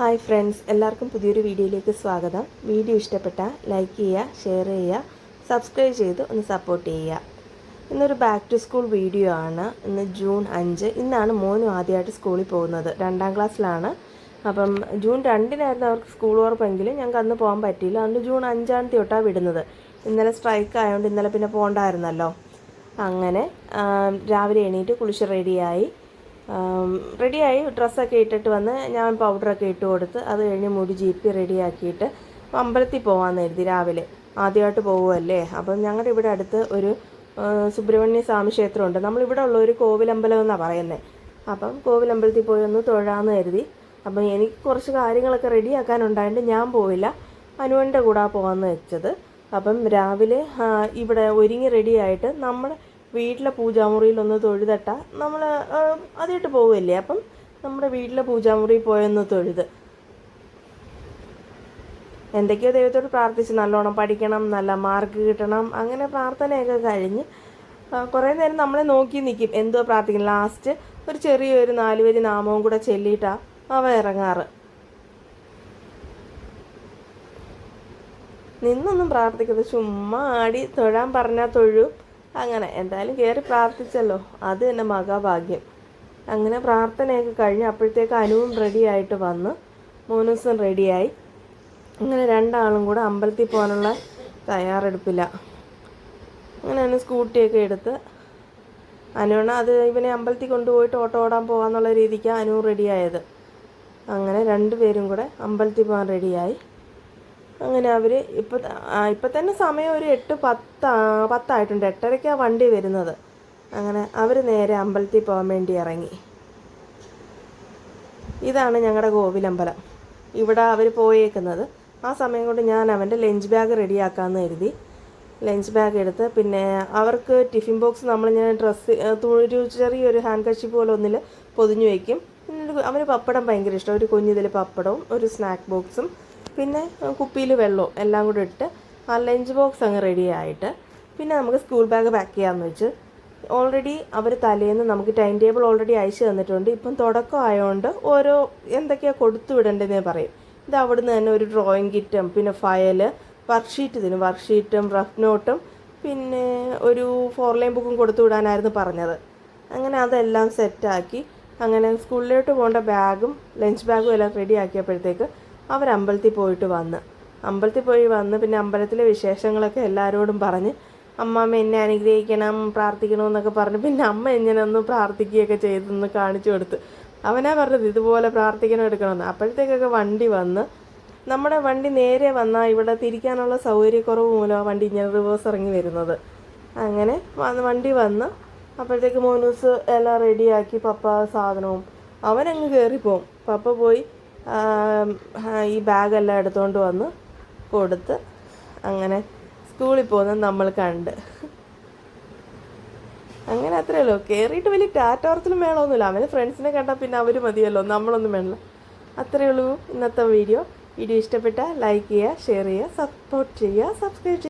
Hi friends, എല്ലാവർക്കും പുതിയൊരു വീഡിയോയിലേക്ക് സ്വാഗതം. വീഡിയോ ഇഷ്ടപ്പെട്ടാൽ ലൈക്ക് ചെയ്യുക, ഷെയർ ചെയ്യുക, സബ്സ്ക്രൈബ് ചെയ്ത് ഒന്ന് സപ്പോർട്ട് ചെയ്യുക. ഇന്നൊരു ബാക്ക് ടു സ്കൂൾ വീഡിയോ ആണ്. ഇന്ന് ജൂൺ 5. ഇന്നാണ് മോനും ആദ്യമായിട്ട് സ്കൂളിൽ പോകുന്നത്. 2ാം ക്ലാസ്സിലാണ്. അപ്പം ജൂൺ 2-നായിരുന്നു അവർക്ക് സ്കൂൾ ഉറപ്പെങ്കിലും ഞങ്ങൾക്ക് അന്ന് പോകാൻ പറ്റിയില്ല. അതുകൊണ്ട് ജൂൺ 5-ാം തീയതി തൊട്ടാണ് വിടുന്നത്. ഇന്നലെ സ്ട്രൈക്ക് ആയതുകൊണ്ട് ഇന്നലെ പിന്നെ പോകണ്ടായിരുന്നല്ലോ. അങ്ങനെ രാവിലെ എണീറ്റ് കുളിച്ച് റെഡിയായി ഡ്രസ്സൊക്കെ ഇട്ടിട്ട് വന്ന് ഞാൻ പൗഡറൊക്കെ ഇട്ട് കൊടുത്ത് അത് കഴിഞ്ഞ് മുടി ജീപ്പി റെഡിയാക്കിയിട്ട് അമ്പലത്തിൽ പോകാമെന്ന് കരുതി. രാവിലെ ആദ്യമായിട്ട് പോകുമല്ലേ. അപ്പം ഞങ്ങളുടെ ഇവിടെ അടുത്ത് ഒരു സുബ്രഹ്മണ്യ സ്വാമി ക്ഷേത്രമുണ്ട്. നമ്മളിവിടെ ഉള്ള ഒരു കോവിലമ്പലം എന്നാണ് പറയുന്നത്. അപ്പം കോവിലമ്പലത്തിൽ പോയി ഒന്ന് തൊഴാമെന്ന് കരുതി. അപ്പം എനിക്ക് കുറച്ച് കാര്യങ്ങളൊക്കെ റെഡിയാക്കാനുണ്ടായിട്ട് ഞാൻ പോയില്ല, അനുവിൻ്റെ കൂടെ പോകാമെന്ന് വെച്ചത്. അപ്പം രാവിലെ ഇവിടെ ഒരുങ്ങി റെഡിയായിട്ട് നമ്മുടെ വീട്ടിലെ പൂജാമുറിയിലൊന്ന് തൊഴുതട്ട നമ്മൾ ആദ്യമായിട്ട് പോവുമല്ലേ. അപ്പം നമ്മുടെ വീട്ടിലെ പൂജാമുറിയിൽ പോയൊന്ന് തൊഴുത് എന്തൊക്കെയോ ദൈവത്തോട് പ്രാർത്ഥിച്ച് നല്ലോണം പഠിക്കണം, നല്ല മാർക്ക് കിട്ടണം, അങ്ങനെ പ്രാർത്ഥനയൊക്കെ കഴിഞ്ഞ് കുറേ നേരം നമ്മളെ നോക്കി നിൽക്കും എന്തോ പ്രാർത്ഥിക്കണം. ലാസ്റ്റ് ഒരു ചെറിയൊരു 4 വരി നാമവും കൂടെ ചൊല്ലിയിട്ടാണ് അവ ഇറങ്ങാറ്. നിന്നൊന്നും പ്രാർത്ഥിക്കരുത്, ചുമ്മാ ആടി തൊഴാൻ പറഞ്ഞാൽ തൊഴും. അങ്ങനെ എന്തായാലും കയറി പ്രാർത്ഥിച്ചല്ലോ, അത് തന്നെ മഹാഭാഗ്യം. അങ്ങനെ പ്രാർത്ഥനയൊക്കെ കഴിഞ്ഞ് അപ്പോഴത്തേക്ക് അനുവും റെഡിയായിട്ട് വന്ന്, മോനൂസും റെഡിയായി. അങ്ങനെ 2 ആളും കൂടെ അമ്പലത്തിൽ പോകാനുള്ള തയ്യാറെടുപ്പില്ല. അങ്ങനെ അനു സ്കൂട്ടിയൊക്കെ എടുത്ത് അത് ഇവനെ അമ്പലത്തിൽ കൊണ്ടുപോയിട്ട് ഓട്ടോ ഓടാൻ പോകാമെന്നുള്ള രീതിക്കാണ് അനുവും റെഡിയായത്. അങ്ങനെ 2 പേരും കൂടെ അമ്പലത്തിൽ പോകാൻ റെഡിയായി. അങ്ങനെ അവർ ഇപ്പം തന്നെ സമയം ഒരു 8:10 ആയിട്ടുണ്ട്. 8:30 വണ്ടി വരുന്നത്. അങ്ങനെ അവർ നേരെ അമ്പലത്തിൽ പോകാൻ വേണ്ടി ഇറങ്ങി. ഇതാണ് ഞങ്ങളുടെ കോവിലമ്പലം. ഇവിടെ അവർ പോയേക്കുന്നത്. ആ സമയം കൊണ്ട് ഞാൻ അവൻ്റെ ലഞ്ച് ബാഗ് റെഡിയാക്കാമെന്ന് കരുതി. ലഞ്ച് ബാഗ് എടുത്ത് പിന്നെ അവർക്ക് ടിഫിൻ ബോക്സ് നമ്മളിങ്ങനെ ഒരു ചെറിയൊരു ഹാൻഡ് കർച്ചീഫ് പോലെ ഒന്നിൽ പൊതിഞ്ഞു വയ്ക്കും. പിന്നെ അവന് പപ്പടം ഭയങ്കര ഇഷ്ടം. ഒരു കുഞ്ഞിതിൽ പപ്പടവും ഒരു സ്നാക്ക് ബോക്സും പിന്നെ കുപ്പിയിൽ വെള്ളവും എല്ലാം കൂടെ ഇട്ട് ആ ലഞ്ച് ബോക്സ് അങ്ങ് റെഡി ആയിട്ട് പിന്നെ നമുക്ക് സ്കൂൾ ബാഗ് പാക്ക് ചെയ്യാമെന്ന് വെച്ച് ഓൾറെഡി അവർ തലേന്ന് നമുക്ക് ടൈം ടേബിൾ ഓൾറെഡി അയച്ചു തന്നിട്ടുണ്ട്. ഇപ്പം തുടക്കം ആയതുകൊണ്ട് ഓരോ എന്തൊക്കെയാണ് കൊടുത്തു വിടേണ്ടതെന്ന് പറയും. ഇത് അവിടുന്ന് തന്നെ ഒരു ഡ്രോയിങ് കിറ്റും പിന്നെ ഫയൽ വർക്ക്ഷീറ്റും റഫ് നോട്ടും പിന്നെ ഒരു 4 ലൈൻ ബുക്കും കൊടുത്തു വിടാനായിരുന്നു പറഞ്ഞത്. അങ്ങനെ അതെല്ലാം സെറ്റാക്കി അങ്ങനെ സ്കൂളിലോട്ട് പോകേണ്ട ബാഗും ലഞ്ച് ബാഗും എല്ലാം റെഡി ആക്കിയപ്പോഴത്തേക്ക് അവർ അമ്പലത്തിൽ പോയി വന്ന് പിന്നെ അമ്പലത്തിലെ വിശേഷങ്ങളൊക്കെ എല്ലാവരോടും പറഞ്ഞ് അമ്മാമ്മ എന്നെ അനുഗ്രഹിക്കണം, പ്രാർത്ഥിക്കണമെന്നൊക്കെ പറഞ്ഞ് പിന്നെ അമ്മ എങ്ങനെ ഒന്ന് പ്രാർത്ഥിക്കുകയൊക്കെ ചെയ്തെന്ന് കാണിച്ചു കൊടുത്ത്. അവനാ പറഞ്ഞത് ഇതുപോലെ പ്രാർത്ഥിക്കണം എടുക്കണമെന്ന്. അപ്പോഴത്തേക്കൊക്കെ വണ്ടി വന്ന് നമ്മുടെ വണ്ടി നേരെ വന്നാൽ ഇവിടെ തിരിക്കാനുള്ള സൗകര്യക്കുറവ് മൂലമാണ് വണ്ടി ഇങ്ങനെ റിവേഴ്സ് ഇറങ്ങി വരുന്നത്. അങ്ങനെ വണ്ടി വന്ന് അപ്പോഴത്തേക്ക് മോനൂസ് എല്ലാം റെഡിയാക്കി പപ്പ സാധനവും അവനങ്ങ് കയറിപ്പോവും. പപ്പ പോയി ഈ ബാഗെല്ലാം എടുത്തുകൊണ്ട് വന്ന് കൊടുത്ത് അങ്ങനെ സ്കൂളിൽ പോകുന്നത് നമ്മൾ കണ്ട്. അങ്ങനെ അത്രയേ ഉള്ളൂ. കയറിയിട്ട് വലിയ ടാറ്റോർത്തിലും വേണമൊന്നുമില്ല. അവന് ഫ്രണ്ട്സിനെ കണ്ടാൽ പിന്നെ അവർ മതിയല്ലോ, നമ്മളൊന്നും വേണ്ട. അത്രയേ ഉള്ളൂ ഇന്നത്തെ വീഡിയോ ഇഷ്ടപ്പെട്ടാൽ ലൈക്ക് ചെയ്യുക, ഷെയർ ചെയ്യുക, സപ്പോർട്ട് ചെയ്യുക, സബ്സ്ക്രൈബ് ചെയ്യുക.